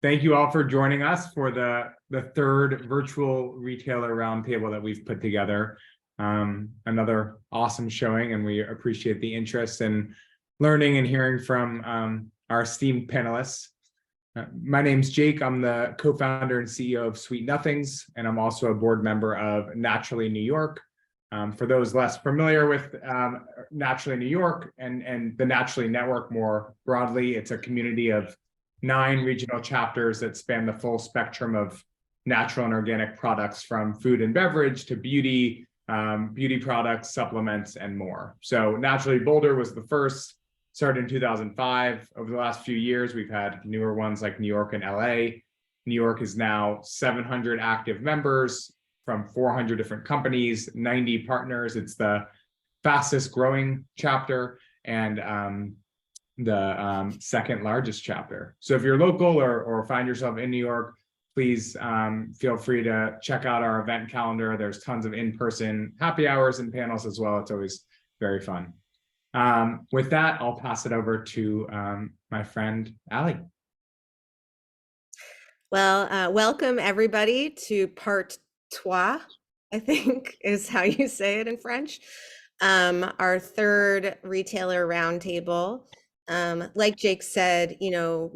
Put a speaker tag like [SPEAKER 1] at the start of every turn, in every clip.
[SPEAKER 1] Thank you all for joining us for the third virtual retailer roundtable that we've put together. Another awesome showing, and we appreciate the interest in learning and hearing from our esteemed panelists. My name's Jake. I'm the co-founder and CEO of Sweet Nothings, and I'm also a board member of Naturally New York. For those less familiar with Naturally New York and the Naturally Network more broadly, it's a community of 9 regional chapters that span the full spectrum of natural and organic products, from food and beverage to beauty, beauty products, supplements, and more. So Naturally Boulder was the first, started in 2005. Over the last few years, we've had newer ones like New York and LA. New York is now 700 active members from 400 different companies, 90 partners. It's the fastest growing chapter and the second largest chapter. So if you're local or find yourself in New York, please feel free to check out our event calendar. There's tons of in-person happy hours and panels as well. It's always very fun. With that, I'll pass it over to my friend, Allie.
[SPEAKER 2] Well, welcome everybody to part trois, I think is how you say it in French. Our third retailer roundtable. Like Jake said, you know,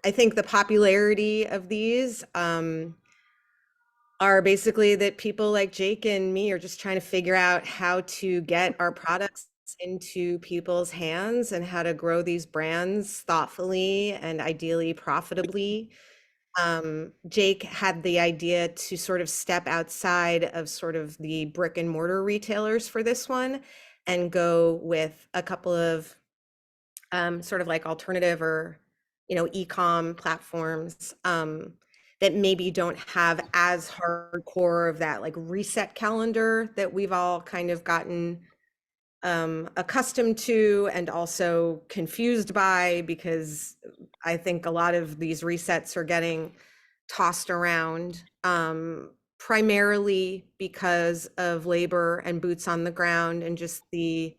[SPEAKER 2] I think the popularity of these are basically that people like Jake and me are just trying to figure out how to get our products into people's hands and how to grow these brands thoughtfully and ideally profitably. Jake had the idea to sort of step outside of sort of the brick and mortar retailers for this one and go with a couple of sort of like alternative or, you know, e-com platforms that maybe don't have as hardcore of that like reset calendar that we've all kind of gotten accustomed to and also confused by, because I think a lot of these resets are getting tossed around primarily because of labor and boots on the ground and just the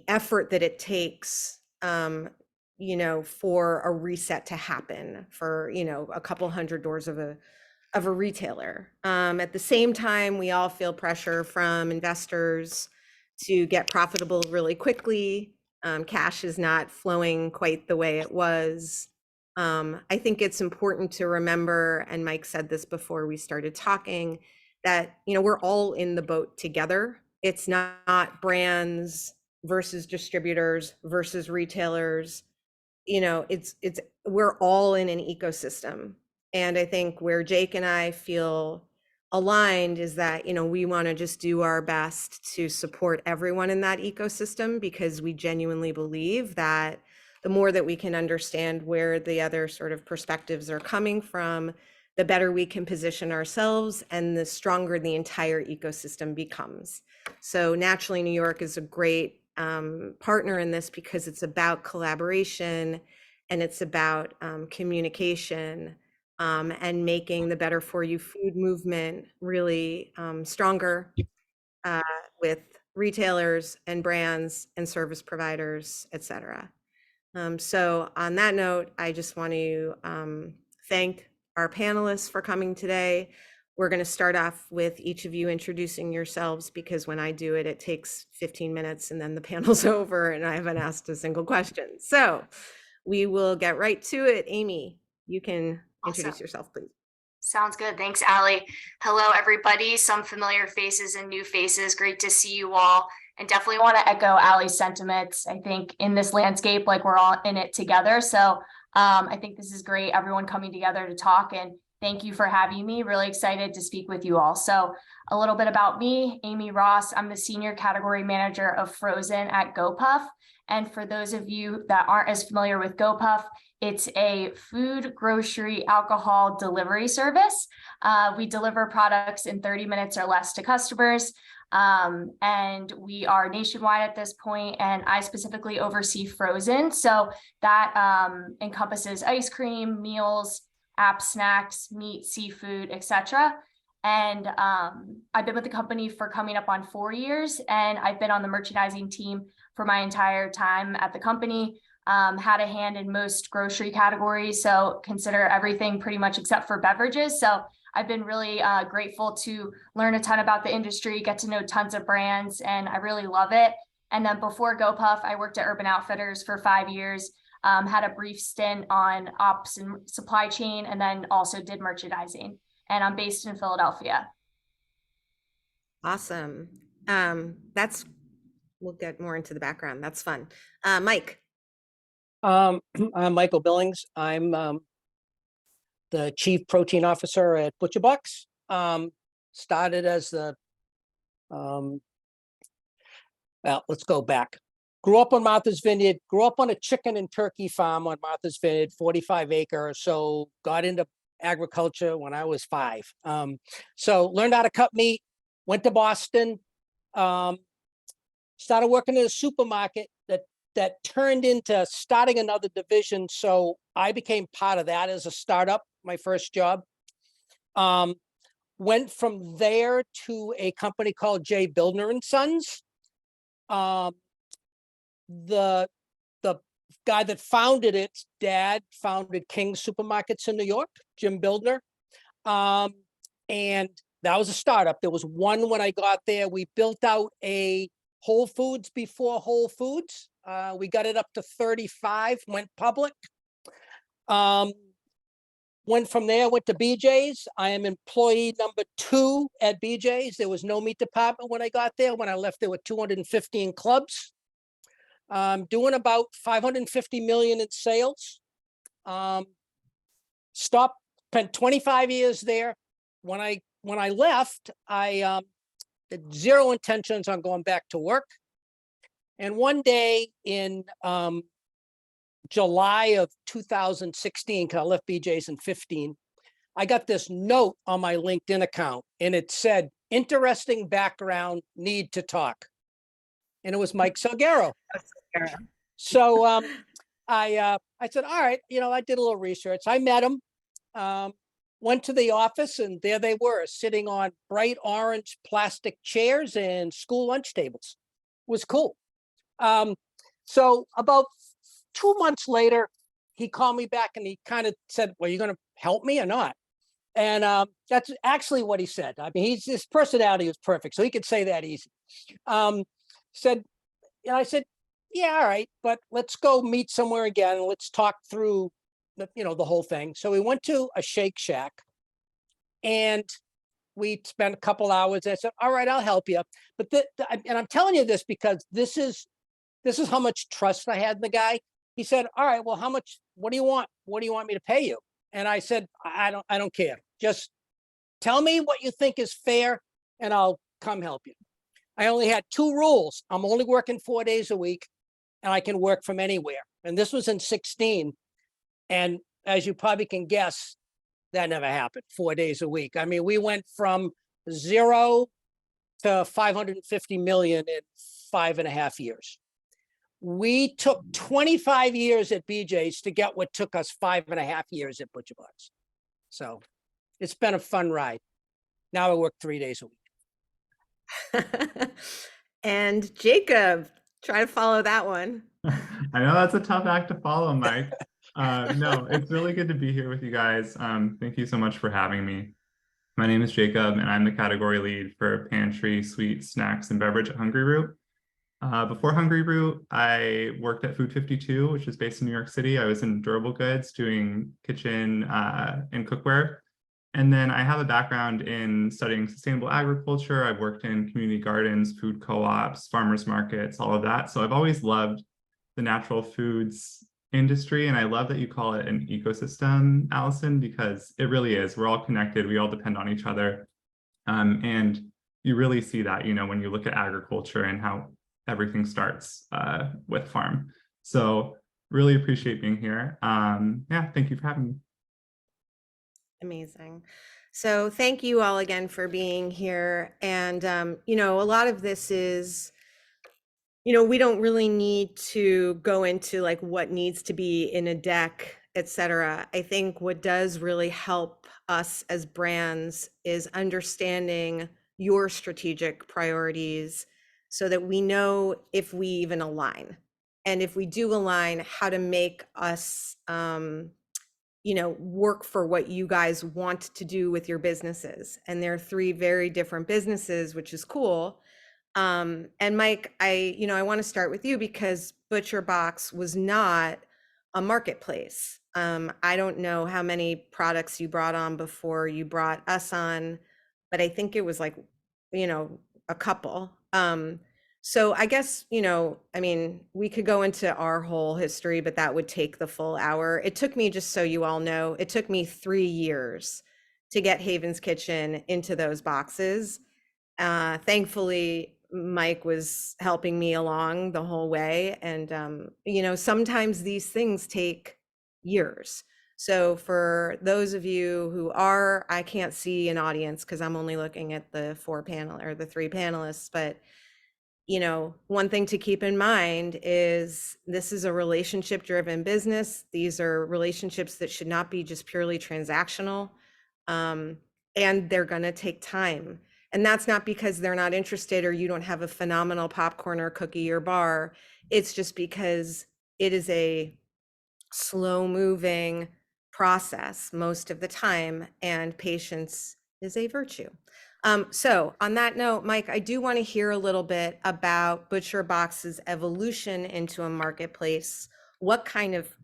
[SPEAKER 2] effort that it takes you know, for a reset to happen for, you know, a couple hundred doors of a retailer. At the same time, we all feel pressure from investors to get profitable really quickly. Cash is not flowing quite the way it was. I think it's important to remember, and Mike said this before we started talking, that, you know, we're all in the boat together. It's not brands versus distributors versus retailers. You know, we're all in an ecosystem. And I think where Jake and I feel aligned is that, you know, we want to just do our best to support everyone in that ecosystem, because we genuinely believe that the more that we can understand where the other sort of perspectives are coming from, the better we can position ourselves and the stronger the entire ecosystem becomes. So Naturally New York is a great partner in this, because it's about collaboration and it's about communication and making the better for you food movement really stronger with retailers and brands and service providers, et cetera. So on that note, I just want to thank our panelists for coming today. We're going to start off with each of you introducing yourselves, because when I do it, it takes 15 minutes and then the panel's over and I haven't asked a single question. So we will get right to it. Amy, you can introduce yourself, please.
[SPEAKER 3] Sounds good. Thanks, Allie. Hello, everybody. Some familiar faces and new faces. Great to see you all. And definitely want to echo Allie's sentiments. I think in this landscape, like, we're all in it together. So I think this is great. Everyone coming together to talk, and thank you for having me. Really excited to speak with you all. So a little bit about me, Amy Ross. I'm the Senior Category Manager of Frozen at GoPuff. And for those of you that aren't as familiar with GoPuff, it's a food, grocery, alcohol delivery service. We deliver products in 30 minutes or less to customers. And we are nationwide at this point, and I specifically oversee frozen. So that encompasses ice cream, meals, app snacks, meat, seafood, etc. And I've been with the company for coming up on 4 years, and I've been on the merchandising team for my entire time at the company. had a hand in most grocery categories. So consider everything pretty much except for beverages. So I've been really grateful to learn a ton about the industry, get to know tons of brands, and I really love it. And then before GoPuff, I worked at Urban Outfitters for 5 years, had a brief stint on ops and supply chain, and then also did merchandising. And I'm based in Philadelphia.
[SPEAKER 2] Awesome. We'll get more into the background. That's fun. Mike.
[SPEAKER 4] I'm Michael Billings. I'm the Chief Protein Officer at ButcherBox. Started as the, well, let's go back. Grew up on Martha's Vineyard, grew up on a chicken and turkey farm on Martha's Vineyard, 45 acre or so, got into agriculture when I was 5. So learned how to cut meat, went to Boston, started working in a supermarket that turned into starting another division. So I became part of that as a startup, my first job. Went from there to a company called J. Bildner and Sons. The guy that founded it, dad founded King's Supermarkets in New York, Jim Bildner. And that was a startup. There was one when I got there. We built out a Whole Foods before Whole Foods. We got it up to 35, went public. Went from there, went to BJ's. I am employee number 2 at BJ's. There was no meat department when I got there. When I left, there were 215 clubs. Doing about 550 million in sales. Spent 25 years there. When I left, I had zero intentions on going back to work. And one day in July of 2016, because I left BJ's in 15, I got this note on my LinkedIn account, and it said, "Interesting background, need to talk." And it was Mike Salguero. So I said, all right, I did a little research. I met him, went to the office, and there they were, sitting on bright orange plastic chairs and school lunch tables. It was cool. So about 2 months later, he called me back and he kind of said, well, you going to help me or not? And that's actually what he said. I mean, his personality was perfect, so he could say that easy. Said, and I said, yeah, all right, but let's go meet somewhere again and let's talk through the whole thing. So we went to a Shake Shack and we spent a couple hours. I said, all right, I'll help you. But and I'm telling you this because this is how much trust I had in the guy. He said, all right, well, what do you want? What do you want me to pay you? And I said, I don't care. Just tell me what you think is fair and I'll come help you. I only had 2 rules. I'm only working 4 days a week and I can work from anywhere. And this was in 16. And as you probably can guess, that never happened, 4 days a week. I mean, we went from 0 to 550 million in 5.5 years. We took 25 years at BJ's to get what took us 5.5 years at ButcherBox. So it's been a fun ride. Now I work 3 days a week.
[SPEAKER 2] And Jacob, try to follow that one.
[SPEAKER 5] I know that's a tough act to follow, Mike. No, it's really good to be here with you guys. Thank you so much for having me. My name is Jacob, and I'm the category lead for pantry, sweet snacks, and beverage at Hungryroot. Before Hungryroot, I worked at Food 52, which is based in New York City. I was in durable goods doing kitchen and cookware. And then I have a background in studying sustainable agriculture. I've worked in community gardens, food co-ops, farmers markets, all of that. So I've always loved the natural foods industry. And I love that you call it an ecosystem, Allison, because it really is. We're all connected. We all depend on each other. And you really see that, when you look at agriculture and how everything starts with farm. So really appreciate being here. Yeah, thank you for having me.
[SPEAKER 2] Amazing. So thank you all again for being here. And, a lot of this is, we don't really need to go into like what needs to be in a deck, et cetera. I think what does really help us as brands is understanding your strategic priorities so that we know if we even align. And if we do align, how to make us, work for what you guys want to do with your businesses. And they're three very different businesses, which is cool. And Mike, I want to start with you because ButcherBox was not a marketplace. I don't know how many products you brought on before you brought us on, but I think it was like, a couple. So I guess, we could go into our whole history, but that would take the full hour. It took me, just so you all know, it took me 3 years to get Haven's Kitchen into those boxes. Thankfully, Mike was helping me along the whole way. And, sometimes these things take years. So for those of you who I can't see an audience because I'm only looking at the the 3 panelists, but one thing to keep in mind is this is a relationship driven business. These are relationships that should not be just purely transactional. And they're going to take time. And that's not because they're not interested or you don't have a phenomenal popcorn or cookie or bar. It's just because it is a slow moving process most of the time, and patience is a virtue. So on that note, Mike, I do want to hear a little bit about ButcherBox's evolution into a marketplace. What kind of,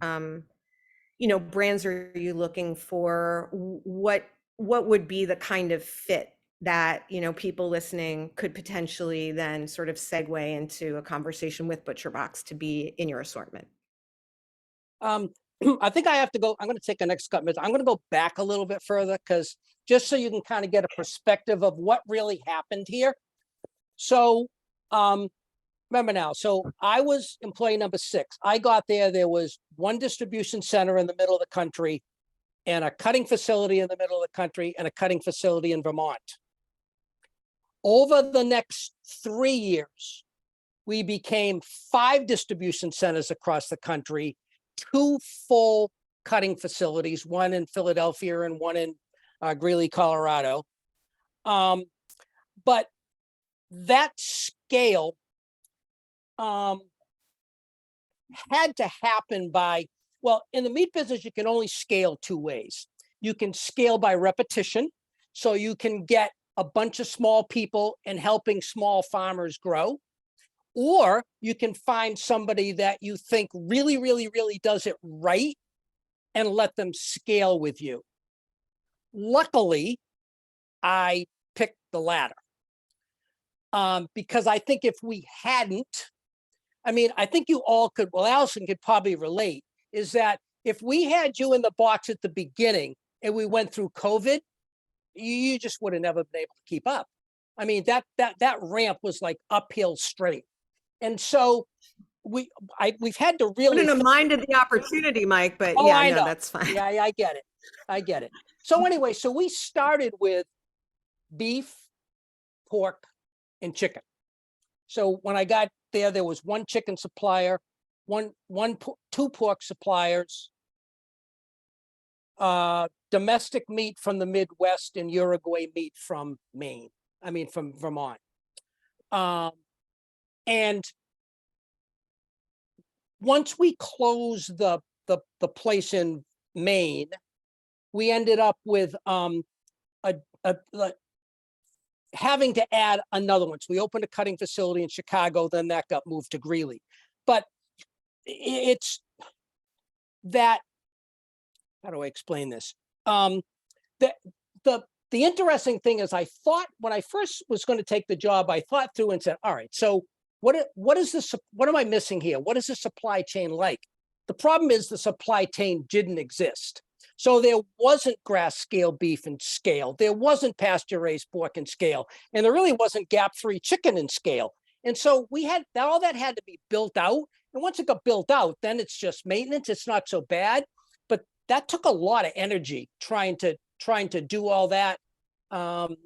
[SPEAKER 2] brands are you looking for? What would be the kind of fit that, people listening could potentially then sort of segue into a conversation with ButcherBox to be in your assortment?
[SPEAKER 4] I think I have to go. I'm going to take the next couple minutes. I'm going to go back a little bit further because just so you can kind of get a perspective of what really happened here. So remember now, so I was employee number 6. I got there was one distribution center in the middle of the country and a cutting facility in the middle of the country and a cutting facility in Vermont. Over the next 3 years, we became 5 distribution centers across the country, 2 full cutting facilities, one in Philadelphia and one in Greeley, Colorado. But that scale had to happen in the meat business, you can only scale 2 ways. You can scale by repetition. So you can get a bunch of small people and helping small farmers grow. Or you can find somebody that you think really, really, really does it right and let them scale with you. Luckily, I picked the latter because I think if we hadn't, I think you all could, Allison could probably relate, is that if we had you in the box at the beginning and we went through COVID, you just would have never been able to keep up. That ramp was like uphill straight. And so we've had to really.
[SPEAKER 2] Wouldn't have minded the opportunity, Mike, but
[SPEAKER 4] Oh,
[SPEAKER 2] yeah,
[SPEAKER 4] I
[SPEAKER 2] no,
[SPEAKER 4] know.
[SPEAKER 2] that's fine.
[SPEAKER 4] Yeah, I get it. So anyway, so we started with beef, pork, and chicken. So when I got there was 1 chicken supplier, 2 pork suppliers, domestic meat from the Midwest and Uruguay meat from from Vermont. And once we closed the place in Maine, we ended up with having to add another one. So we opened a cutting facility in Chicago, then that got moved to Greeley. But it's that, how do I explain this? The interesting thing is I thought when I first was going to take the job, I thought through and said, all right, so what am I missing here? What is the supply chain like? The problem is the supply chain didn't exist. So there wasn't grass scale beef and scale. There wasn't pasture raised pork and scale. And there really wasn't gap-free chicken and scale. And so we had all that had to be built out. And once it got built out, then it's just maintenance. It's not so bad. But that took a lot of energy trying to do all that.
[SPEAKER 2] And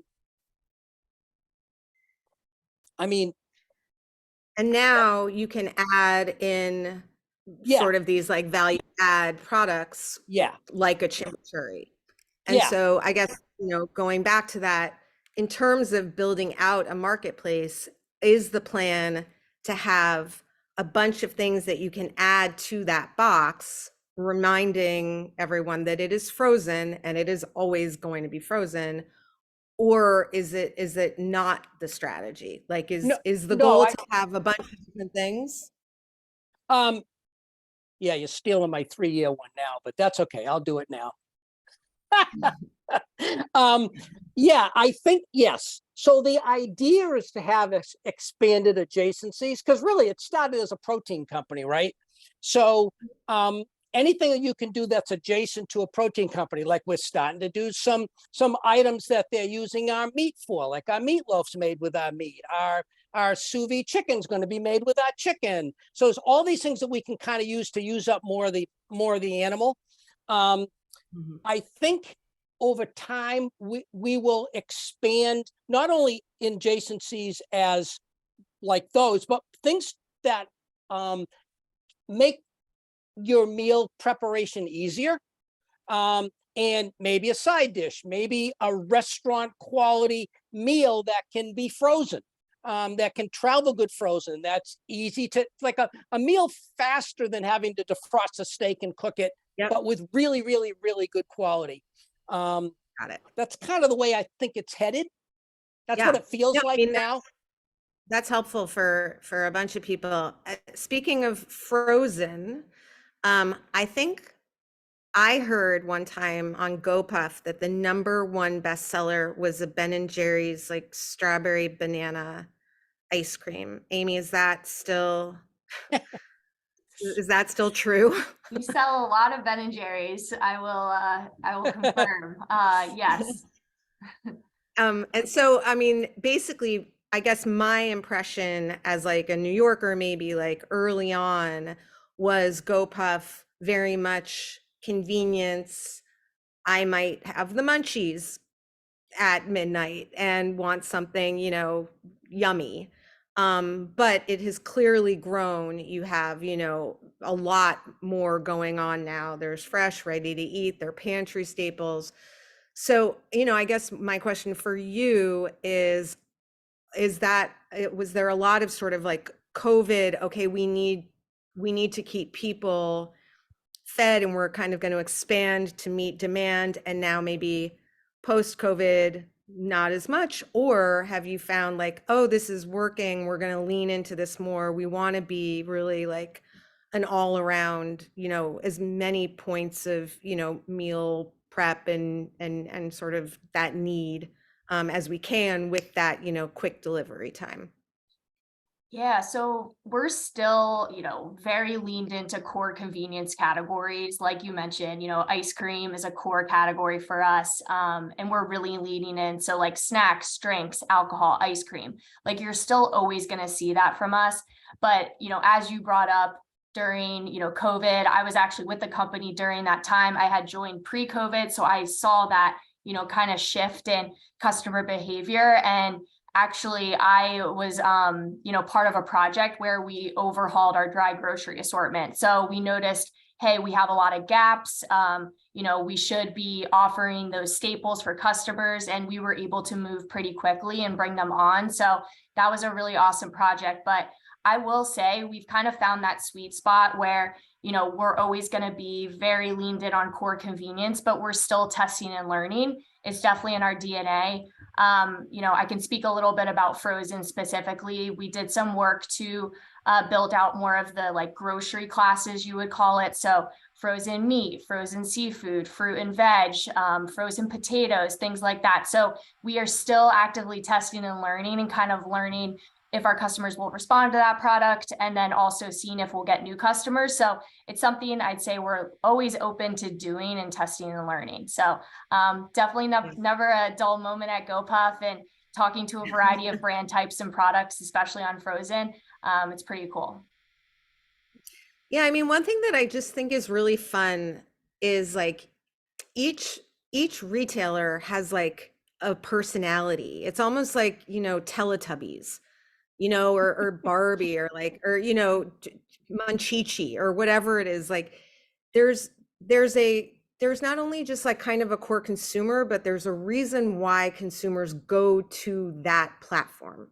[SPEAKER 2] now you can add in sort of these like value add products, like a chimichurri. And so I guess, going back to that, in terms of building out a marketplace, is the plan to have a bunch of things that you can add to that box, reminding everyone that it is frozen and it is always going to be frozen? Or is it not the strategy? Like,
[SPEAKER 4] No,
[SPEAKER 2] is the
[SPEAKER 4] no,
[SPEAKER 2] goal to have a bunch of different things?
[SPEAKER 4] um, yeah, you're stealing my 3-year one now, but that's okay. I'll do it now. um, yeah, I think yes. So the idea is to have expanded adjacencies, because really it started as a protein company, right? So anything that you can do that's adjacent to a protein company, like we're starting to do some items that they're using our meat for, like our meatloaf's made with our meat, our sous vide chicken's going to be made with our chicken. So it's all these things that we can kind of use to use up more of the animal. I think over time we will expand not only in adjacencies as like those, but things that make your meal preparation easier. And maybe a side dish, maybe a restaurant quality meal that can be frozen, that can travel good frozen. That's easy to, like a meal faster than having to defrost a steak and cook it,
[SPEAKER 2] Yep.
[SPEAKER 4] but with really, really, really good quality.
[SPEAKER 2] Got it.
[SPEAKER 4] That's kind of the way I think it's headed. That's
[SPEAKER 2] Yeah.
[SPEAKER 4] what it feels
[SPEAKER 2] Yeah, I
[SPEAKER 4] like
[SPEAKER 2] mean,
[SPEAKER 4] now.
[SPEAKER 2] That's helpful for a bunch of people. Speaking of frozen, I think I heard one time on GoPuff that the #1 bestseller was a Ben and Jerry's like strawberry banana ice cream. Amy, is that still true?
[SPEAKER 3] You sell a lot of Ben and Jerry's. I will confirm. Yes.
[SPEAKER 2] And so, I mean, basically, I guess my impression as like a New Yorker, maybe like early on, was GoPuff very much convenience. I might have the munchies at midnight and want something, yummy. But it has clearly grown. You have, a lot more going on now. There's fresh, ready to eat, they're pantry staples. So, I guess my question for you is that was there a lot of sort of like COVID, okay, we need to keep people fed and we're kind of going to expand to meet demand, and now maybe post COVID not as much? Or have you found like, oh, this is working, we're going to lean into this more, we want to be really like an all around, as many points of, meal prep and sort of that need as we can with that, quick delivery time?
[SPEAKER 3] Yeah, so we're still, very leaned into core convenience categories. Like you mentioned, ice cream is a core category for us. And we're really leaning in. So like snacks, drinks, alcohol, ice cream, like you're still always going to see that from us. But, as you brought up during, COVID, I was actually with the company during that time. I had joined pre-COVID. So I saw that, kind of shift in customer behavior. And actually, I was, part of a project where we overhauled our dry grocery assortment. So we noticed, hey, we have a lot of gaps. We should be offering those staples for customers, and we were able to move pretty quickly and bring them on. So that was a really awesome project. But I will say we've kind of found that sweet spot where, we're always going to be very leaned in on core convenience, but we're still testing and learning. It's definitely in our DNA. I can speak a little bit about frozen specifically. We did some work to build out more of the like grocery classes, you would call it. So frozen meat, frozen seafood, fruit and veg, frozen potatoes, things like that. So we are still actively testing and learning and kind of learning if our customers will respond to that product, and then also seeing if we'll get new customers. So it's something I'd say we're always open to doing and testing and learning. So definitely never a dull moment at GoPuff, and talking to a variety of brand types and products, especially on frozen. It's pretty cool.
[SPEAKER 2] Yeah, I mean, one thing that I just think is really fun is like each retailer has like a personality. It's almost like, Teletubbies, or Barbie, or like, or, Munchichi, or whatever it is. Like there's not only just like kind of a core consumer, but there's a reason why consumers go to that platform.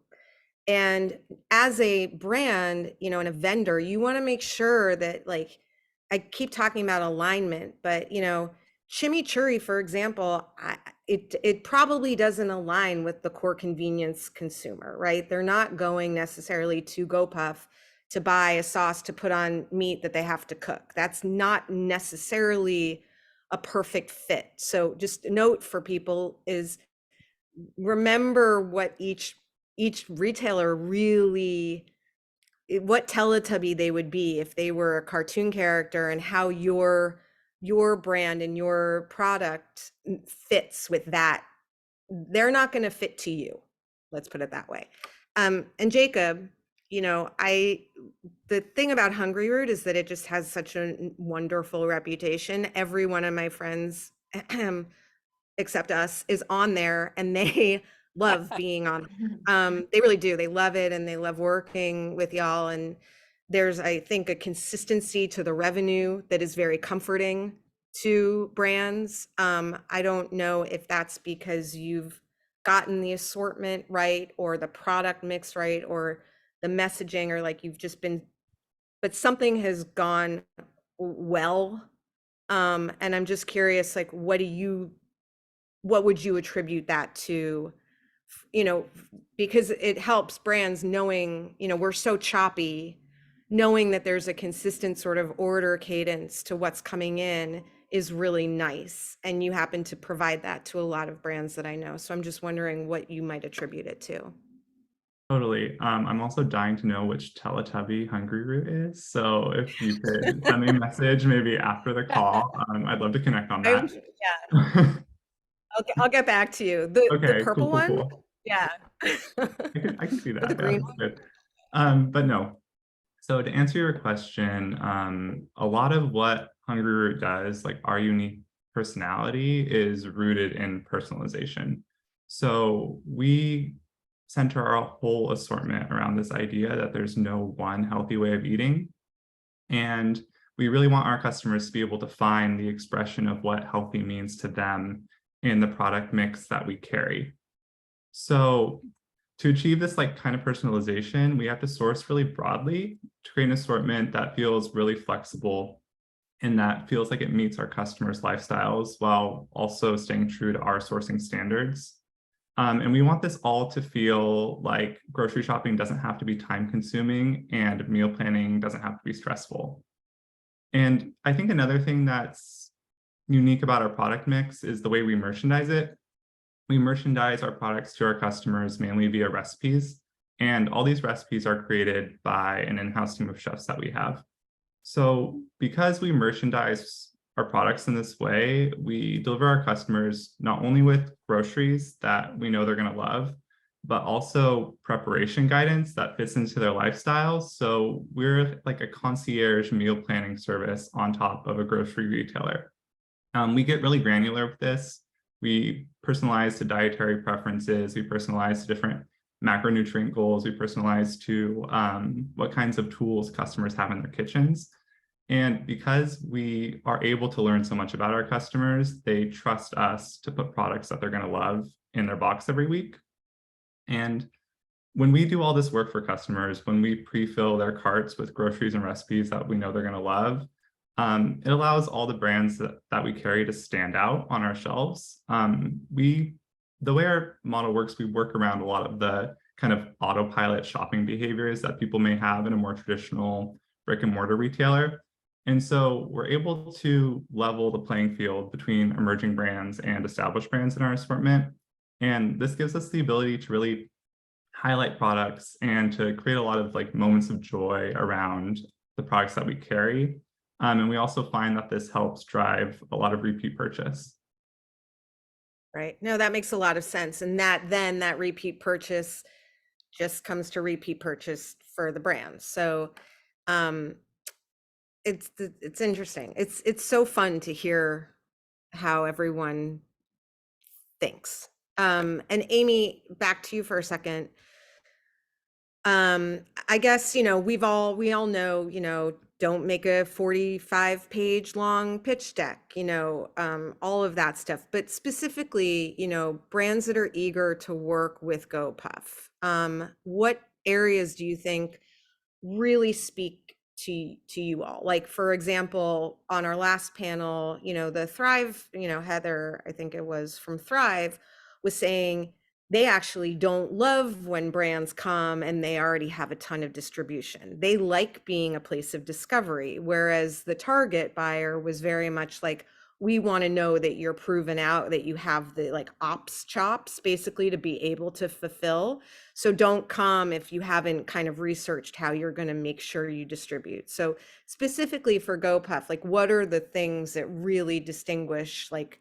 [SPEAKER 2] And as a brand, you know, and a vendor, you want to make sure that, like, I keep talking about alignment, but you know, chimichurri, for example, it probably doesn't align with the core convenience consumer, right? They're not going necessarily to GoPuff to buy a sauce to put on meat that they have to cook. That's not necessarily a perfect fit. So just a note for people is, remember what each retailer really, what Teletubby they would be if they were a cartoon character, and how your brand and your product fits with that. They're not going to fit to you. Let's put it that way. And Jacob, you know, the thing about Hungryroot is that it just has such a wonderful reputation. Every one of my friends except us is on there, and they love being on. They really do. They love it, and they love working with y'all. And there's, I think, a consistency to the revenue that is very comforting to brands. I don't know if that's because you've gotten the assortment right, or the product mix right, or the messaging, or like you've just been, but something has gone well. And I'm just curious, like, what would you attribute that to? You know, because it helps brands knowing, you know, we're so choppy, knowing that there's a consistent sort of order cadence to what's coming in is really nice. And you happen to provide that to a lot of brands that I know. So I'm just wondering what you might attribute it to.
[SPEAKER 5] Totally. I'm also dying to know which Teletubby Hungryroot is. So if you could send me a message maybe after the call, I'd love to connect on that.
[SPEAKER 2] Yeah, I'll get back to you. The
[SPEAKER 5] Okay,
[SPEAKER 2] purple
[SPEAKER 5] cool, cool,
[SPEAKER 2] one?
[SPEAKER 5] cool.
[SPEAKER 2] Yeah.
[SPEAKER 5] I can see
[SPEAKER 2] Or
[SPEAKER 5] that.
[SPEAKER 2] the
[SPEAKER 5] Yeah,
[SPEAKER 2] green
[SPEAKER 5] that's
[SPEAKER 2] one?
[SPEAKER 5] good. But no. So to answer your question, a lot of what Hungryroot does, like our unique personality, is rooted in personalization. So we center our whole assortment around this idea that there's no one healthy way of eating. And we really want our customers to be able to find the expression of what healthy means to them in the product mix that we carry. So to achieve this like kind of personalization, we have to source really broadly to create an assortment that feels really flexible and that feels like it meets our customers' lifestyles while also staying true to our sourcing standards. And we want this all to feel like grocery shopping doesn't have to be time consuming and meal planning doesn't have to be stressful. And I think another thing that's unique about our product mix is the way we merchandise it. We merchandise our products to our customers mainly via recipes, and all these recipes are created by an in-house team of chefs that we have. So because we merchandise our products in this way, we deliver our customers not only with groceries that we know they're going to love, but also preparation guidance that fits into their lifestyles. So we're like a concierge meal planning service on top of a grocery retailer. We get really granular with this. We personalize to dietary preferences. We personalize to different macronutrient goals. We personalize to what kinds of tools customers have in their kitchens. And because we are able to learn so much about our customers, they trust us to put products that they're going to love in their box every week. And when we do all this work for customers, when we pre-fill their carts with groceries and recipes that we know they're going to love, it allows all the brands that we carry to stand out on our shelves. The way our model works, we work around a lot of the kind of autopilot shopping behaviors that people may have in a more traditional brick and mortar retailer. And so we're able to level the playing field between emerging brands and established brands in our assortment. And this gives us the ability to really highlight products and to create a lot of like moments of joy around the products that we carry. And we also find that this helps drive a lot of repeat purchase.
[SPEAKER 2] Right. No, that makes a lot of sense. And that repeat purchase just comes to repeat purchase for the brands. So it's interesting. It's so fun to hear how everyone thinks. And Amy, back to you for a second. I guess, you know, we all know, you know, don't make a 45-page long pitch deck, you know, all of that stuff. But specifically, you know, brands that are eager to work with GoPuff, what areas do you think really speak to you all? Like, for example, on our last panel, the Thrive, Heather, I think it was from Thrive, was saying they actually don't love when brands come and they already have a ton of distribution. They like being a place of discovery, whereas the target buyer was very much like, we want to know that you're proven out, that you have the like ops chops basically to be able to fulfill. So don't come if you haven't kind of researched how you're going to make sure you distribute. So specifically for GoPuff, like what are the things that really distinguish like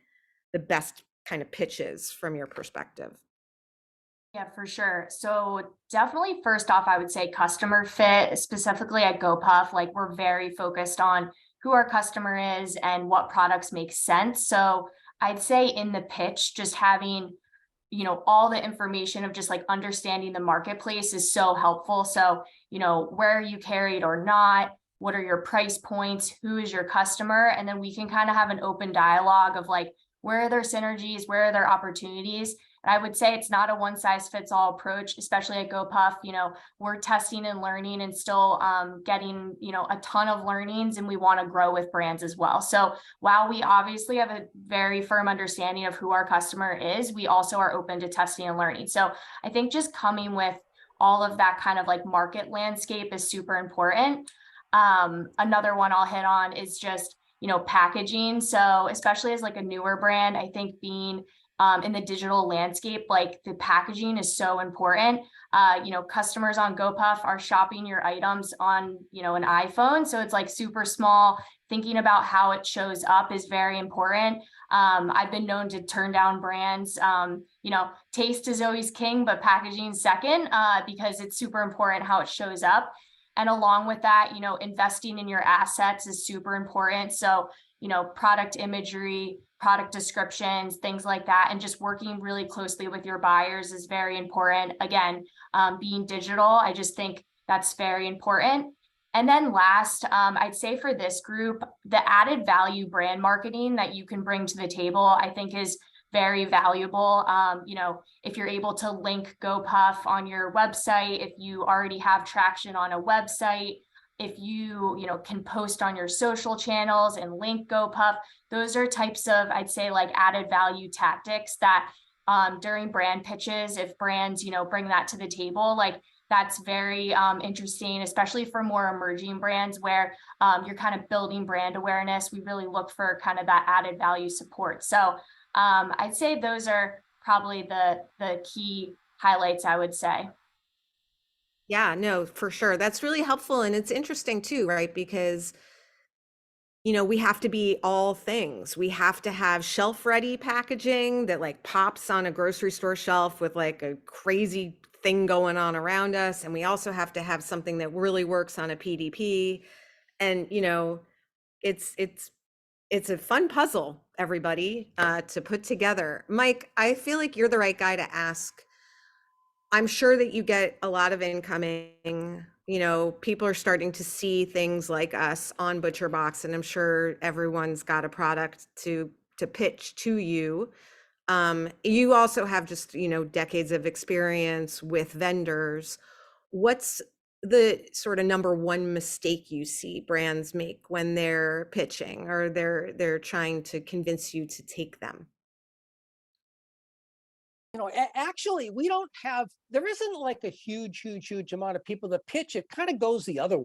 [SPEAKER 2] the best kind of pitches from your perspective?
[SPEAKER 3] Yeah, for sure. So definitely first off, I would say customer fit, specifically at GoPuff. Like we're very focused on who our customer is and what products make sense. So I'd say in the pitch, just having, all the information of just like understanding the marketplace is so helpful. So, where are you carried or not? What are your price points? Who is your customer? And then we can kind of have an open dialogue of like, where are their synergies? Where are their opportunities? And I would say it's not a one size fits all approach, especially at GoPuff. We're testing and learning and still getting, a ton of learnings, and we want to grow with brands as well. So while we obviously have a very firm understanding of who our customer is, we also are open to testing and learning. So I think just coming with all of that kind of like market landscape is super important. Another one I'll hit on is just, packaging. So especially as like a newer brand, I think being in the digital landscape, like the packaging is so important. Customers on GoPuff are shopping your items on, an iPhone. So it's like super small. Thinking about how it shows up is very important. I've been known to turn down brands. Taste is always king, but packaging second, because it's super important how it shows up. And along with that, investing in your assets is super important. So, product imagery, product descriptions, things like that, and just working really closely with your buyers is very important. Again, being digital, I just think that's very important. And then last, I'd say for this group, the added value brand marketing that you can bring to the table, I think is very valuable. If you're able to link GoPuff on your website, if you already have traction on a website, if you can post on your social channels and link GoPuff, those are types of, I'd say, like added value tactics that during brand pitches, if brands, bring that to the table, like that's very interesting, especially for more emerging brands where you're kind of building brand awareness. We really look for kind of that added value support. So I'd say those are probably the key highlights, I would say.
[SPEAKER 2] Yeah, no, for sure. That's really helpful. And it's interesting too, right? Because, we have to be all things. We have to have shelf ready packaging that like pops on a grocery store shelf with like a crazy thing going on around us. And we also have to have something that really works on a PDP. And, it's a fun puzzle, everybody, to put together. Mike, I feel like you're the right guy to ask. I'm sure that you get a lot of incoming, people are starting to see things like us on ButcherBox, and I'm sure everyone's got a product to pitch to you. You also have just, decades of experience with vendors. What's the sort of number one mistake you see brands make when they're pitching or they're trying to convince you to take them?
[SPEAKER 4] Actually, there isn't like a huge amount of people that pitch. It kind of goes the other way.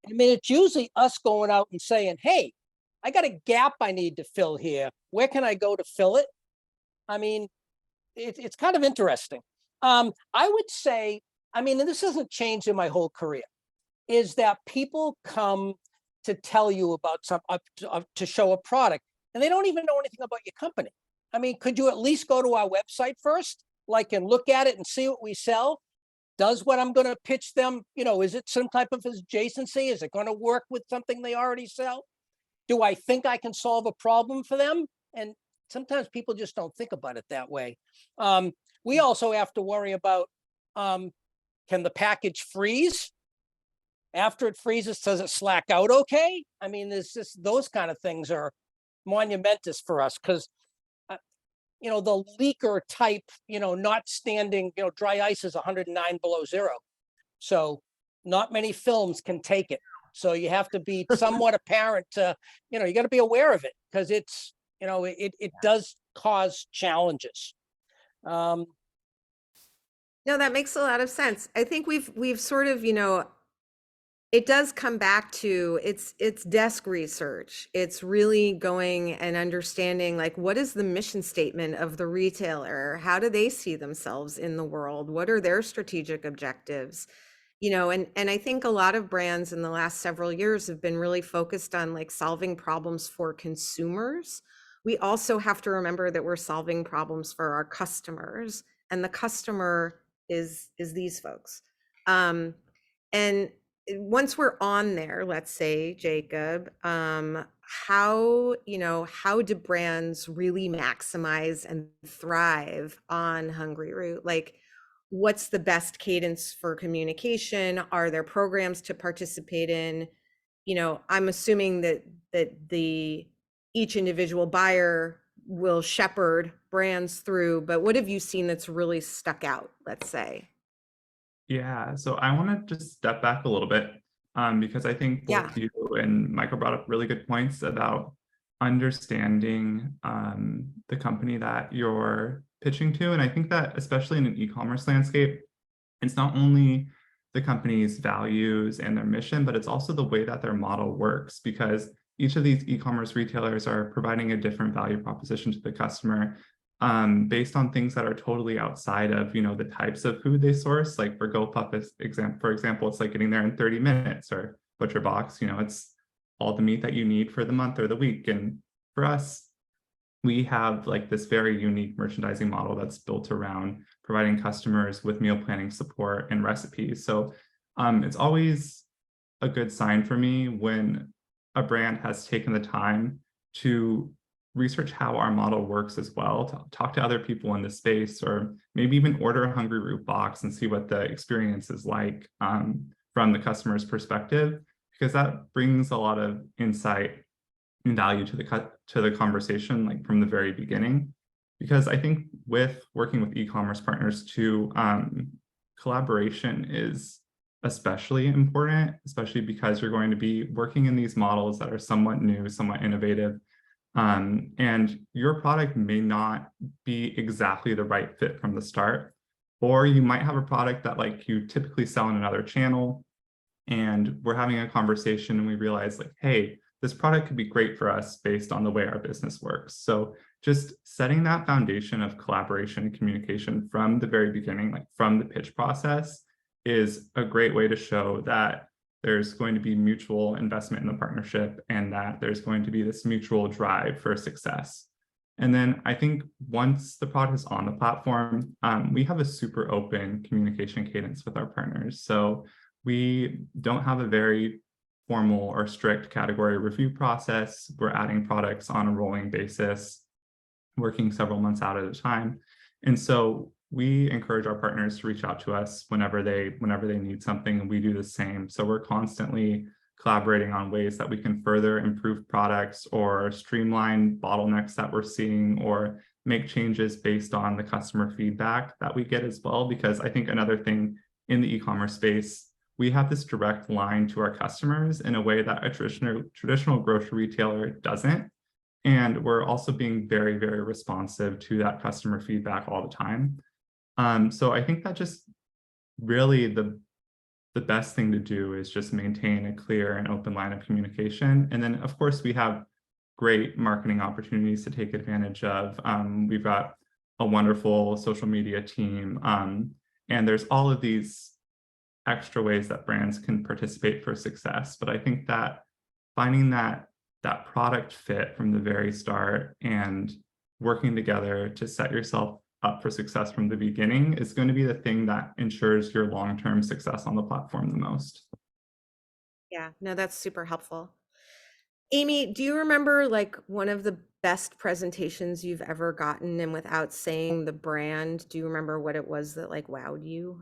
[SPEAKER 4] I mean, it's usually us going out and saying, hey, I got a gap I need to fill here. Where can I go to fill it? I mean, it's kind of interesting. I would say, and this hasn't changed in my whole career, is that people come to tell you about to show a product, and they don't even know anything about your company. I mean, could you at least go to our website first, and look at it and see what we sell? Does what I'm going to pitch them, is it some type of adjacency? Is it going to work with something they already sell? Do I think I can solve a problem for them? And sometimes people just don't think about it that way. We also have to worry about, can the package freeze? After it freezes, does it slack out okay? I mean, there's just those kind of things are monumentous for us because you know, the leaker type, you know, not standing, you know, dry ice is 109 below zero. So not many films can take it. So you have to be somewhat apparent to, you know, you got to be aware of it because it's, you know, it does cause challenges.
[SPEAKER 2] No, that makes a lot of sense. I think we've sort of, you know, it does come back to it's desk research. It's really going and understanding like what is the mission statement of the retailer? How do they see themselves in the world? What are their strategic objectives? You know, and I think a lot of brands in the last several years have been really focused on like solving problems for consumers. We also have to remember that we're solving problems for our customers, and the customer is these folks. And once we're on there, let's say, Jacob, how, you know, how do brands really maximize and thrive on Hungryroot? Like, what's the best cadence for communication? Are there programs to participate in? You know, I'm assuming that each individual buyer will shepherd brands through, but what have you seen that's really stuck out, let's say?
[SPEAKER 5] Yeah, so I want to just step back a little bit because I think
[SPEAKER 2] Yeah.
[SPEAKER 5] both you and Michael brought up really good points about understanding the company that you're pitching to. And I think that especially in an e-commerce landscape, it's not only the company's values and their mission, but it's also the way that their model works, because each of these e-commerce retailers are providing a different value proposition to the customer based on things that are totally outside of, you know, the types of food they source. Like for GoPuff, for example, it's like getting there in 30 minutes, or ButcherBox, you know, it's all the meat that you need for the month or the week. And for us, we have like this very unique merchandising model that's built around providing customers with meal planning support and recipes. So it's always a good sign for me when a brand has taken the time to research how our model works as well, to talk to other people in the space, or maybe even order a Hungryroot box and see what the experience is like from the customer's perspective, because that brings a lot of insight and value to the conversation, like from the very beginning. Because I think with working with e-commerce partners too, collaboration is especially important, especially because you're going to be working in these models that are somewhat new, somewhat innovative. And your product may not be exactly the right fit from the start, or you might have a product that like you typically sell in another channel, and we're having a conversation and we realize like, hey, this product could be great for us based on the way our business works. So just setting that foundation of collaboration and communication from the very beginning, like from the pitch process, is a great way to show that there's going to be mutual investment in the partnership and that there's going to be this mutual drive for success. And then I think once the product is on the platform, we have a super open communication cadence with our partners. So we don't have a very formal or strict category review process. We're adding products on a rolling basis, working several months out at a time. And so we encourage our partners to reach out to us whenever they need something, and we do the same. So we're constantly collaborating on ways that we can further improve products or streamline bottlenecks that we're seeing, or make changes based on the customer feedback that we get as well. Because I think another thing in the e-commerce space, we have this direct line to our customers in a way that a traditional grocery retailer doesn't. And we're also being very, very responsive to that customer feedback all the time. So I think that just really the best thing to do is just maintain a clear and open line of communication. And then, of course, we have great marketing opportunities to take advantage of. We've got a wonderful social media team, and there's all of these extra ways that brands can participate for success. But I think that finding that product fit from the very start and working together to set yourself up for success from the beginning is going to be the thing that ensures your long-term success on the platform the most.
[SPEAKER 2] Yeah, no, that's super helpful. Amy, do you remember like one of the best presentations you've ever gotten, and without saying the brand, do you remember what it was that like wowed you?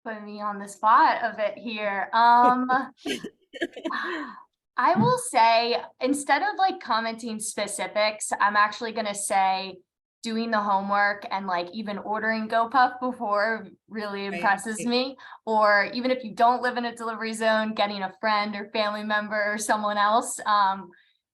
[SPEAKER 3] Putting me on the spot a bit here. I will say, instead of like commenting specifics, I'm actually going to say doing the homework and like even ordering GoPuff before really impresses me. Or even if you don't live in a delivery zone, getting a friend or family member or someone else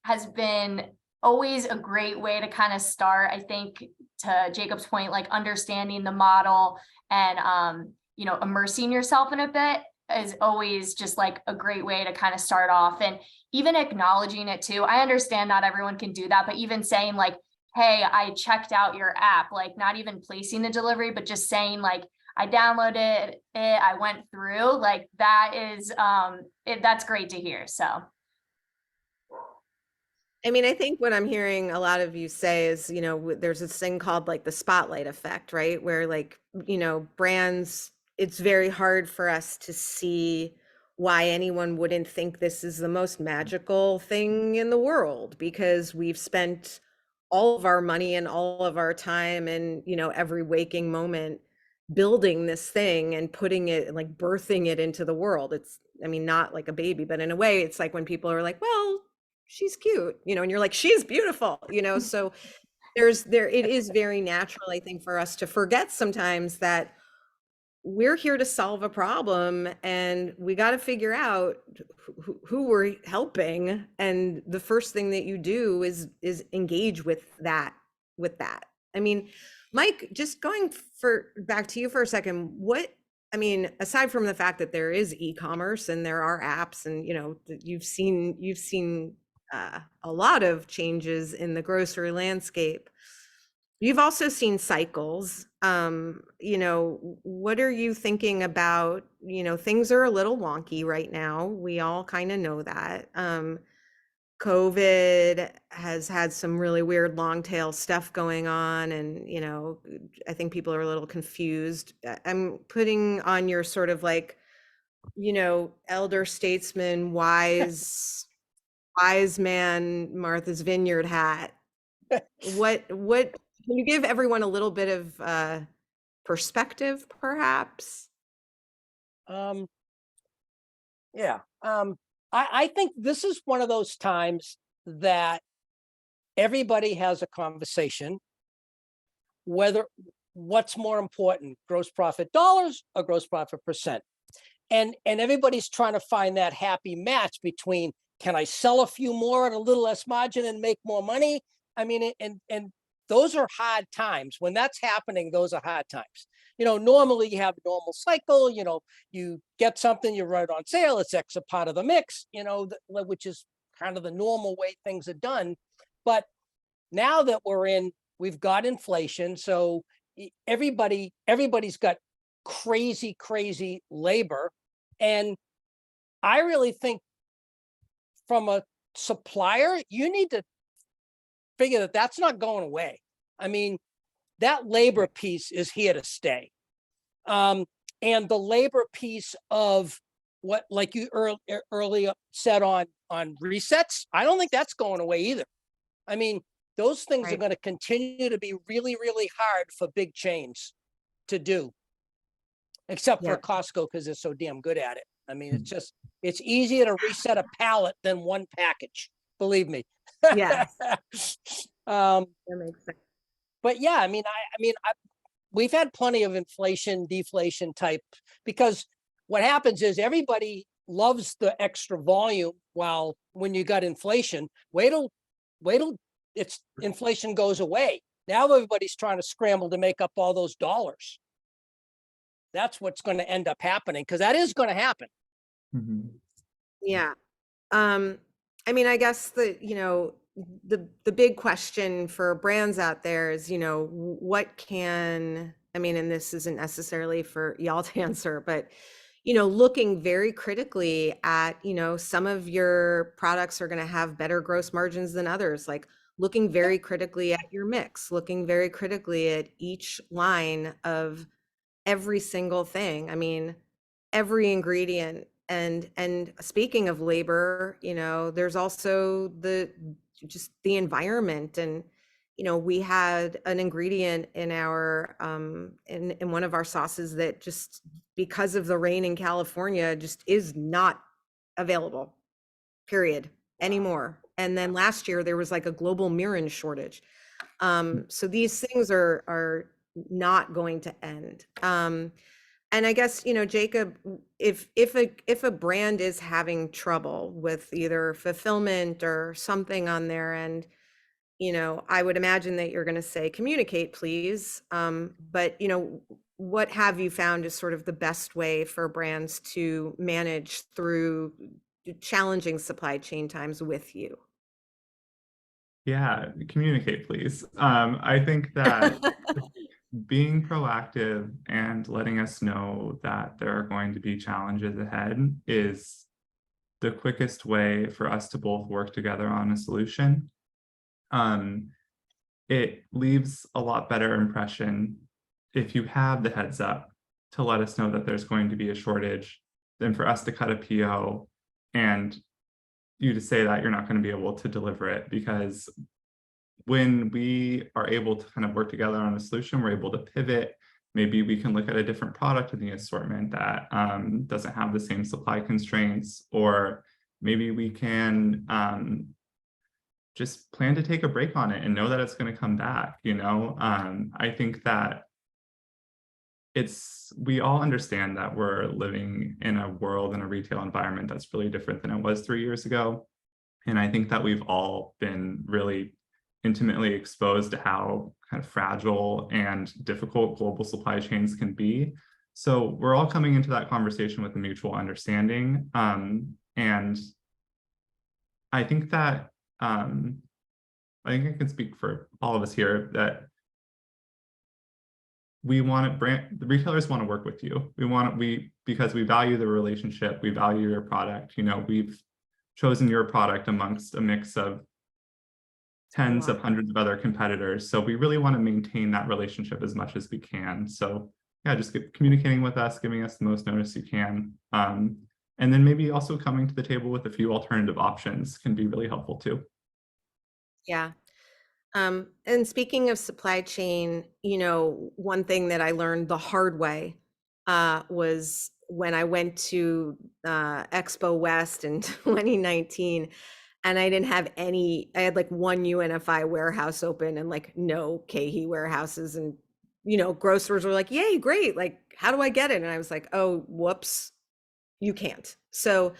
[SPEAKER 3] has been always a great way to kind of start. I think to Jacob's point, like understanding the model and you know, immersing yourself in a bit is always just like a great way to kind of start off, and even acknowledging it too. I understand not everyone can do that, but even saying like, hey, I checked out your app, like not even placing the delivery, but just saying like, I downloaded it, I went through, like that is, that's great to hear. So.
[SPEAKER 2] I mean, I think what I'm hearing a lot of you say is, you know, there's this thing called like the spotlight effect, right? Where like, you know, brands, it's very hard for us to see why anyone wouldn't think this is the most magical thing in the world, because we've spent all of our money and all of our time and, you know, every waking moment building this thing and putting it, like birthing it into the world. It's, I mean, not like a baby, but in a way, it's like when people are like, well, she's cute, you know, and you're like, she's beautiful, you know. So it is very natural, I think, for us to forget sometimes that we're here to solve a problem, and we got to figure out who we're helping. And the first thing that you do is engage with that. I mean, Mike, just going back to you for a second, I mean, aside from the fact that there is e-commerce and there are apps, and you know, you've seen a lot of changes in the grocery landscape. You've also seen cycles. You know, what are you thinking about? You know, things are a little wonky right now. We all kind of know that. COVID has had some really weird long tail stuff going on, and you know, I think people are a little confused. I'm putting on your sort of like, you know, elder statesman, wise man, Martha's Vineyard hat. What can you give everyone a little bit of perspective, perhaps?
[SPEAKER 4] Yeah. I think this is one of those times that everybody has a conversation, whether what's more important, gross profit dollars or gross profit percent. And everybody's trying to find that happy match between, can I sell a few more at a little less margin and make more money? I mean, and those are hard times. When that's happening, those are hard times. You know, normally you have a normal cycle, you know, you get something, you write on sale, it's X a part of the mix, you know, which is kind of the normal way things are done. But now that we've got inflation, so everybody's got crazy labor. And I really think from a supplier, you need to figure that that's not going away. I mean, that labor piece is here to stay. And the labor piece of what, like you earlier said on resets, I don't think that's going away either. I mean, those things are going to continue to be really hard for big chains to do, except for Costco, because they're so damn good at it. I mean, it's easier to reset a pallet than one package, believe me.
[SPEAKER 2] Yeah. That makes sense.
[SPEAKER 4] But yeah, I mean, we've had plenty of inflation, deflation type, because what happens is everybody loves the extra volume, while when you got inflation, wait till inflation goes away. Now everybody's trying to scramble to make up all those dollars. That's what's going to end up happening, because that is going to happen.
[SPEAKER 5] Mm-hmm.
[SPEAKER 2] Yeah. I mean, I guess the big question for brands out there is, you know, I mean, and this isn't necessarily for y'all to answer, but, you know, looking very critically at, you know, some of your products are going to have better gross margins than others, like looking very critically at your mix, looking very critically at each line of every single thing. I mean, every ingredient. And speaking of labor, you know, there's also just the environment. And you know, we had an ingredient in our in one of our sauces that just, because of the rain in California, just is not available, period, anymore. And then last year there was like a global mirin shortage. So these things are not going to end. And I guess, you know, Jacob, if a brand is having trouble with either fulfillment or something on their end, you know, I would imagine that you're going to say, communicate, please. But, you know, what have you found is sort of the best way for brands to manage through challenging supply chain times with you?
[SPEAKER 5] Yeah, communicate, please. I think that being proactive and letting us know that there are going to be challenges ahead is the quickest way for us to both work together on a solution. It leaves a lot better impression if you have the heads up to let us know that there's going to be a shortage than for us to cut a PO and you to say that you're not going to be able to deliver it. Because when we are able to kind of work together on a solution, we're able to pivot. Maybe we can look at a different product in the assortment that doesn't have the same supply constraints, or maybe we can just plan to take a break on it and know that it's going to come back. You know, I think that we all understand that we're living in a world and a retail environment that's really different than it was 3 years ago. And I think that we've all been really intimately exposed to how kind of fragile and difficult global supply chains can be. So we're all coming into that conversation with a mutual understanding. And I think that I think I can speak for all of us here that the retailers want to work with you. Because we value the relationship, we value your product. You know, we've chosen your product amongst a mix of tens of hundreds of other competitors. So we really want to maintain that relationship as much as we can. So yeah, just keep communicating with us, giving us the most notice you can. And then maybe also coming to the table with a few alternative options can be really helpful too.
[SPEAKER 2] Yeah. And speaking of supply chain, you know, one thing that I learned the hard way was when I went to Expo West in 2019, and I didn't have I had like one UNFI warehouse open and like no KeHE warehouses. And, you know, grocers were like, yay, great. Like, how do I get it? And I was like, oh, whoops, you can't. So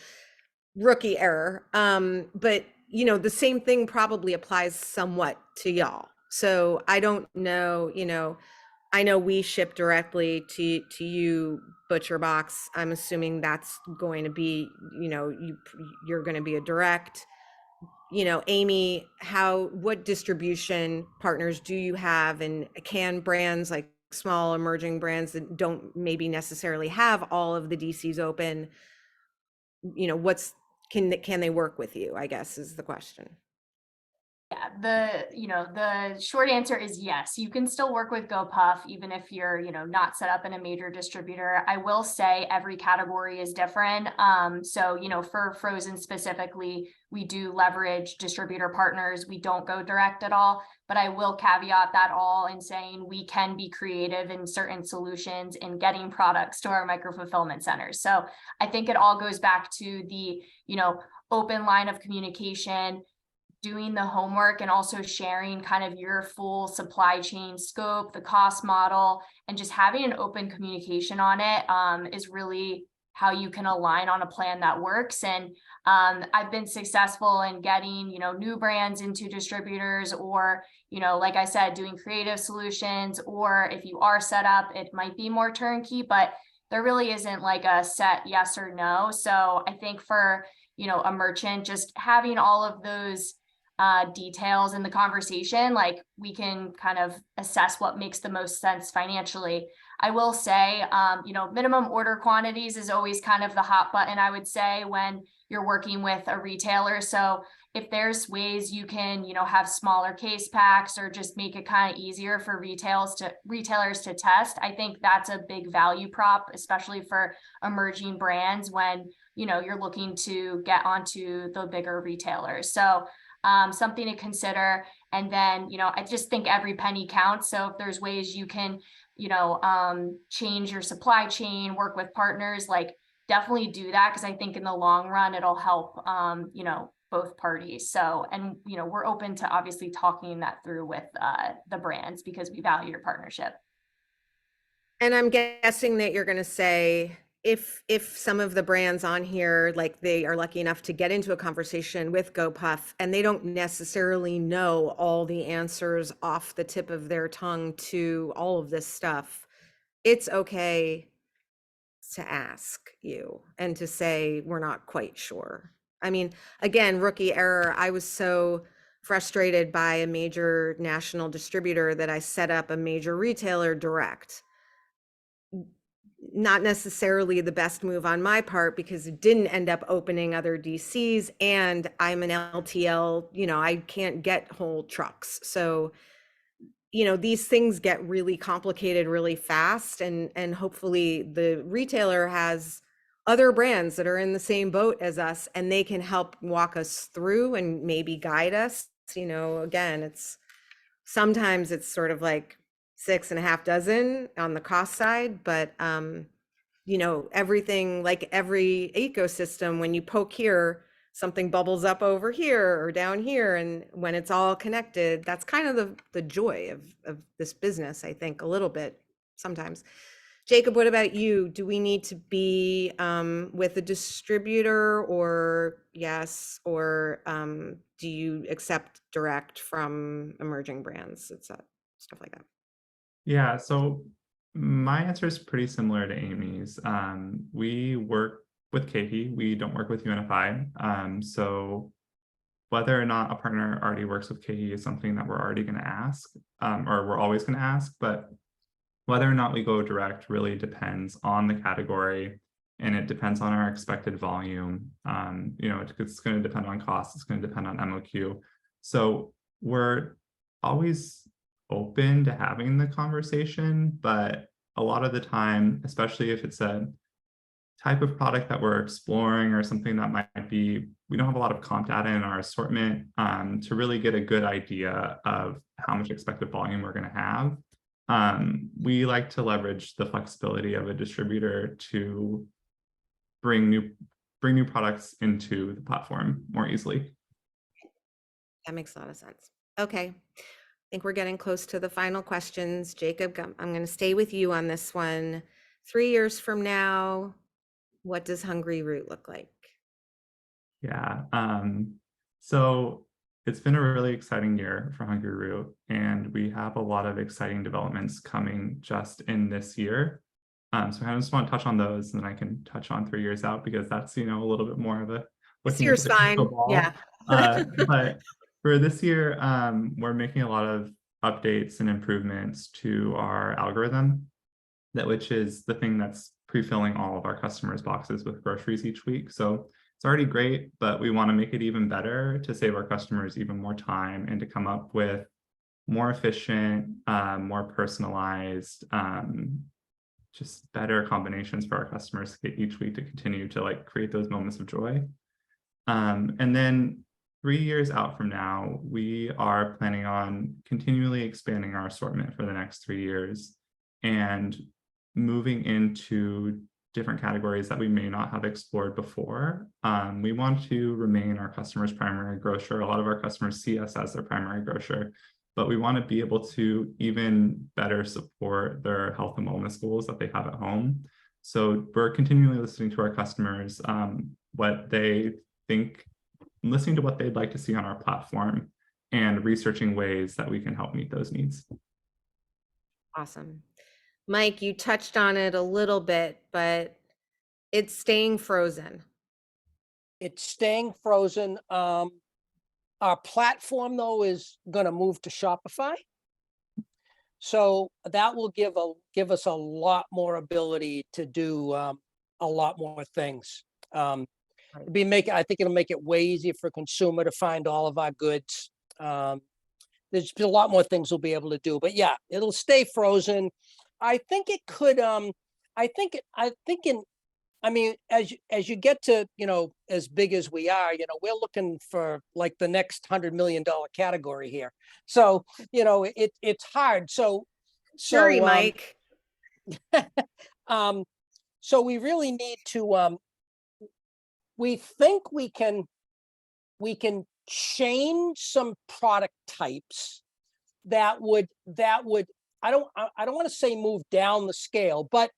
[SPEAKER 2] rookie error. But you know, the same thing probably applies somewhat to y'all. So I don't know, you know, I know we ship directly to you, ButcherBox. I'm assuming that's going to be, you know, you're going to be a direct. You know, Amy, what distribution partners do you have, and can brands like small emerging brands that don't maybe necessarily have all of the DCs open, you know, can they work with you, I guess is the question.
[SPEAKER 3] Yeah, the short answer is yes. You can still work with GoPuff even if you're, not set up in a major distributor. I will say every category is different. So, for frozen specifically, we do leverage distributor partners. We don't go direct at all, but I will caveat that all in saying we can be creative in certain solutions in getting products to our micro fulfillment centers. So I think it all goes back to the, open line of communication, doing the homework, and also sharing kind of your full supply chain scope, the cost model, and just having an open communication on it is really how you can align on a plan that works. And I've been successful in getting, new brands into distributors, or, like I said, doing creative solutions, or if you are set up, it might be more turnkey, but there really isn't like a set yes or no. So I think for, a merchant, just having all of those details in the conversation, like we can kind of assess what makes the most sense financially. I will say, minimum order quantities is always kind of the hot button, I would say, when you're working with a retailer. So if there's ways you can, have smaller case packs, or just make it kind of easier for retailers to test, I think that's a big value prop, especially for emerging brands when, you're looking to get onto the bigger retailers. So something to consider. And then, I just think every penny counts. So if there's ways you can, change your supply chain, work with partners, like definitely do that. Cause I think in the long run, it'll help, both parties. So, and you know, we're open to obviously talking that through with the brands because we value your partnership.
[SPEAKER 2] And I'm guessing that you're going to say, if some of the brands on here, like they are lucky enough to get into a conversation with GoPuff and they don't necessarily know all the answers off the tip of their tongue to all of this stuff, it's okay to ask you and to say, we're not quite sure. I mean, again, rookie error. I was so frustrated by a major national distributor that I set up a major retailer direct. Not necessarily the best move on my part because it didn't end up opening other DCs, and I'm an LTL, you know, I can't get whole trucks. So, you know, these things get really complicated really fast, and hopefully the retailer has other brands that are in the same boat as us and they can help walk us through and maybe guide us. You know, again, sometimes it's sort of like 6.5 dozen on the cost side, but you know, everything, like every ecosystem, when you poke here, something bubbles up over here or down here, and when it's all connected, that's kind of the joy of this business, I think, a little bit sometimes. Jacob, what about you? Do we need to be with a distributor, or yes, or do you accept direct from emerging brands? It's stuff like that.
[SPEAKER 5] Yeah, so my answer is pretty similar to Amy's. We work with KP, we don't work with UNFI. So whether or not a partner already works with KP is something that we're already going to ask, or we're always going to ask, but whether or not we go direct really depends on the category, and it depends on our expected volume. You know, it's going to depend on cost, it's going to depend on MOQ. So we're always open to having the conversation, but a lot of the time, especially if it's a type of product that we're exploring or something that might be, we don't have a lot of comp data in our assortment to really get a good idea of how much expected volume we're going to have. We like to leverage the flexibility of a distributor to bring new products into the platform more easily.
[SPEAKER 2] That makes a lot of sense. Okay. I think we're getting close to the final questions. Jacob, I'm going to stay with you on this one. 3 years from now, what does Hungryroot look like?
[SPEAKER 5] Yeah. So it's been a really exciting year for Hungryroot, and we have a lot of exciting developments coming just in this year. So I just want to touch on those, and then I can touch on 3 years out, because that's, you know, a little bit more of a looking
[SPEAKER 2] Your
[SPEAKER 5] into the
[SPEAKER 2] sign.
[SPEAKER 5] crystal ball.
[SPEAKER 2] Yeah.
[SPEAKER 5] But for this year, we're making a lot of updates and improvements to our algorithm, which is the thing that's pre-filling all of our customers' boxes with groceries each week. So it's already great, but we want to make it even better to save our customers even more time and to come up with more efficient, more personalized, just better combinations for our customers to get each week to continue to like create those moments of joy. And then 3 years out from now, we are planning on continually expanding our assortment for the next 3 years and moving into different categories that we may not have explored before. We want to remain our customers' primary grocer. A lot of our customers see us as their primary grocer, but we want to be able to even better support their health and wellness goals that they have at home. So we're continually listening to our customers, what they think, listening to what they'd like to see on our platform, and researching ways that we can help meet those needs.
[SPEAKER 2] Awesome. Mike, you touched on it a little bit, but it's staying frozen.
[SPEAKER 4] It's staying frozen. Our platform, though, is going to move to Shopify. So that will give us a lot more ability to do a lot more things. I think it'll make it way easier for a consumer to find all of our goods. There's a lot more things we'll be able to do, but yeah, it'll stay frozen. I think it could. I mean, as you get to, you know, as big as we are, you know, we're looking for like the next $100 million category here. So, you know, it's hard. So,
[SPEAKER 2] Mike.
[SPEAKER 4] So we really need to. We think we can we can change some product types that would I don't want to say move down the scale, but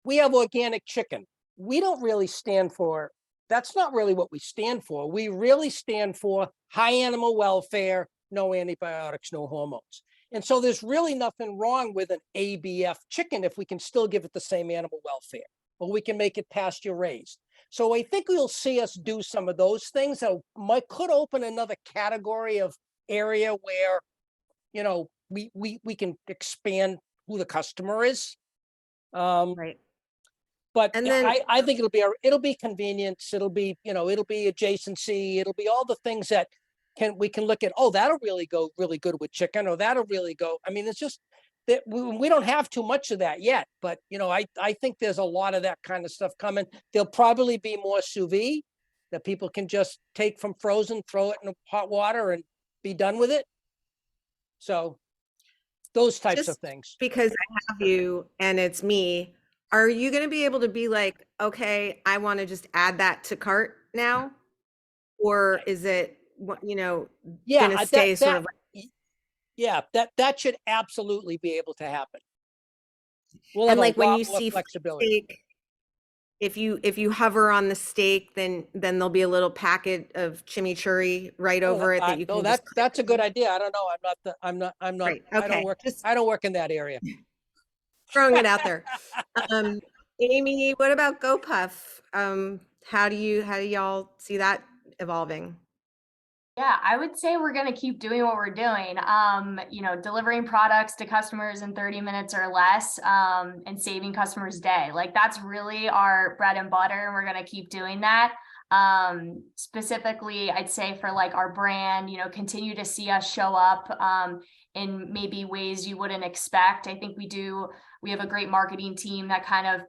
[SPEAKER 4] we have organic chicken. We don't really stand for, that's not really what we stand for. We really stand for high animal welfare, no antibiotics, no hormones. And so there's really nothing wrong with an ABF chicken if we can still give it the same animal welfare, or we can make it pasture raised. So I think you'll see us do some of those things that could open another category of area where, you know, we can expand who the customer is.
[SPEAKER 2] Right.
[SPEAKER 4] But
[SPEAKER 2] And then-
[SPEAKER 4] I think it'll be convenience. It'll be, you know, it'll be adjacency. It'll be all the things that we can look at. Oh, that'll really go really good with chicken, or that'll really go. I mean, it's just that we don't have too much of that yet. But you know, I think there's a lot of that kind of stuff coming. There'll probably be more sous vide that people can just take from frozen, throw it in hot water, and be done with it. So those types of
[SPEAKER 2] Just
[SPEAKER 4] things.
[SPEAKER 2] because I have you and it's me, are you going to be able to be like, okay, I want to just add that to cart now? Or is it, you know,
[SPEAKER 4] Yeah,
[SPEAKER 2] going to stay sort of like,
[SPEAKER 4] yeah, that should absolutely be able to happen. We'll
[SPEAKER 2] and
[SPEAKER 4] have
[SPEAKER 2] like
[SPEAKER 4] a
[SPEAKER 2] when
[SPEAKER 4] lot
[SPEAKER 2] you
[SPEAKER 4] more
[SPEAKER 2] see
[SPEAKER 4] flexibility.
[SPEAKER 2] steak, if you hover on the steak, then there'll be a little packet of chimichurri right over it that you can just
[SPEAKER 4] that's a good idea. I don't know. I'm not,
[SPEAKER 2] Right, okay, just
[SPEAKER 4] I don't work in that area.
[SPEAKER 2] throwing it out there. Amy, what about GoPuff? How do y'all see that evolving?
[SPEAKER 3] Yeah, I would say we're going to keep doing what we're doing. You know, delivering products to customers in 30 minutes or less, and saving customers' day. Like that's really our bread and butter, and we're going to keep doing that. Specifically, I'd say for like our brand, you know, continue to see us show up in maybe ways you wouldn't expect. I think we have a great marketing team that kind of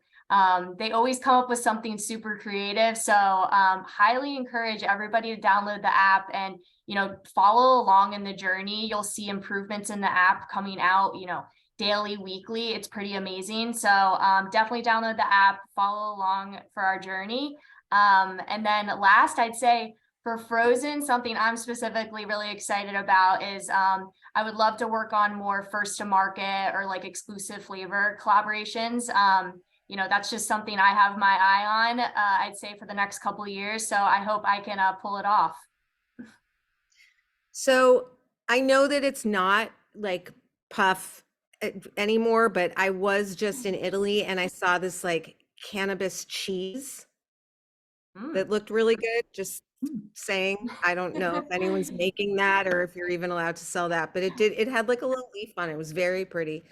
[SPEAKER 3] they always come up with something super creative. So highly encourage everybody to download the app and, you know, follow along in the journey. You'll see improvements in the app coming out, you know, daily, weekly. It's pretty amazing. So definitely download the app, follow along for our journey. And then last, I'd say for frozen, something I'm specifically really excited about is I would love to work on more first to market or like exclusive flavor collaborations. You know, that's just something I have my eye on, I'd say for the next couple of years. So I hope I can pull it off.
[SPEAKER 2] So I know that it's not like puff anymore, but I was just in Italy and I saw this like cannabis cheese that looked really good. Just saying, I don't know if anyone's making that or if you're even allowed to sell that, but it had like a little leaf on it. It was very pretty.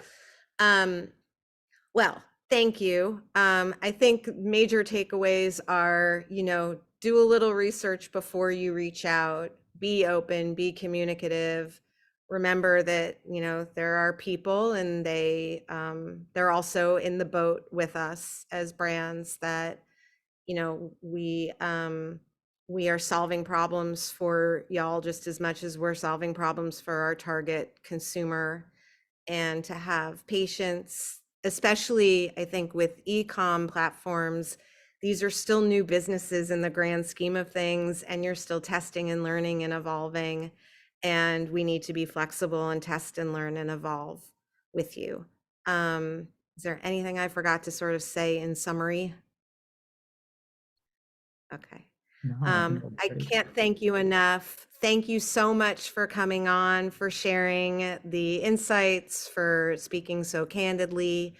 [SPEAKER 2] Well, thank you. I think major takeaways are, you know, do a little research before you reach out, be open, be communicative. Remember that, you know, there are people and they're also in the boat with us as brands that, you know, we are solving problems for y'all just as much as we're solving problems for our target consumer. And to have patience, especially I think with e-com platforms, these are still new businesses in the grand scheme of things, and you're still testing and learning and evolving. And we need to be flexible and test and learn and evolve with you. Is there anything I forgot to sort of say in summary? Okay.
[SPEAKER 5] No,
[SPEAKER 2] I can't thank you enough. Thank you so much for coming on, for sharing the insights, for speaking so candidly.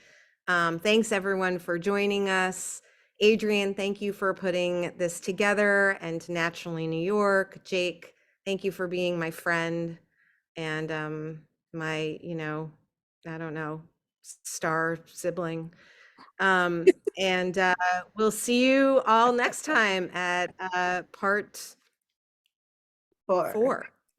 [SPEAKER 2] Thanks everyone for joining us. Adrian, thank you for putting this together, and to Naturally New York. Jake, thank you for being my friend and my, you know, I don't know, star sibling. And we'll see you all next time at part 4.